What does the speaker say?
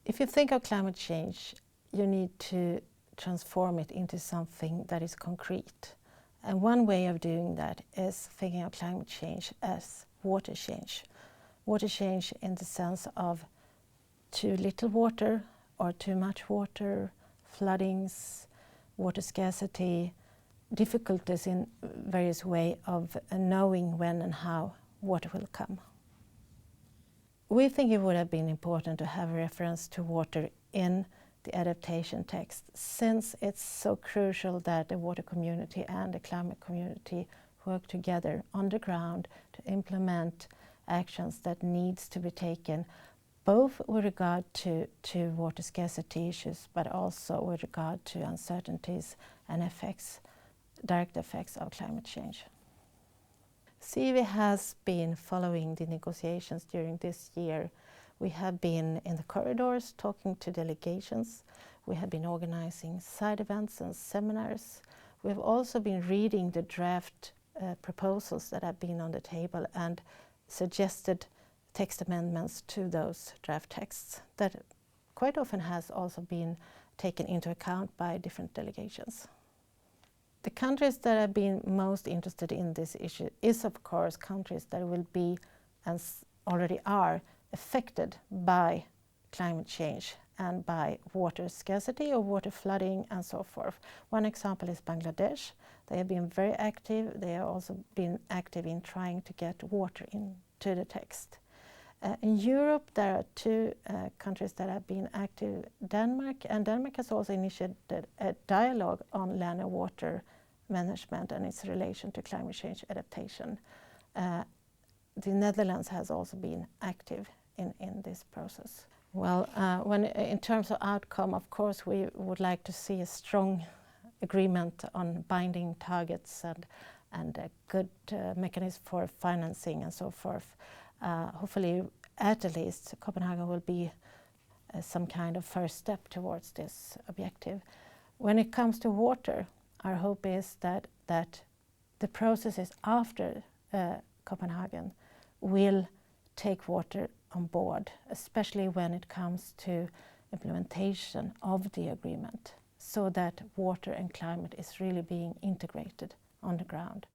If you think of climate change, you need to transform it into something that is concrete. And one way of doing that is thinking of climate change as water change. Water change in the sense of too little water or too much water, floodings, water scarcity, difficulties in various ways of knowing when and how water will come. We think it would have been important to have a reference to water in the adaptation text, since it's so crucial that the water community and the climate community work together on the ground to implement actions that needs to be taken, both with regard to water scarcity issues, but also with regard to uncertainties and effects, direct effects of climate change. SIWI has been following the negotiations during this year. We have been in the corridors talking to delegations. We have been organizing side events and seminars. We have also been reading the draft proposals that have been on the table and suggested text amendments to those draft texts that quite often has also been taken into account by different delegations. The countries that have been most interested in this issue is, of course, countries that will be, and already are, affected by climate change and by water scarcity or water flooding and so forth. One example is Bangladesh. They have been very active. They have also been active in trying to get water into the text. In Europe, there are two countries that have been active, Denmark, and Denmark has also initiated a dialogue on land and water management and its relation to climate change adaptation. The Netherlands has also been active in this process. Well, in terms of outcome, of course, we would like to see a strong agreement on binding targets and a good mechanism for financing and so forth. Hopefully, at least, Copenhagen will be some kind of first step towards this objective. When it comes to water, our hope is that the processes after Copenhagen will take water on board, especially when it comes to implementation of the agreement, so that water and climate is really being integrated on the ground.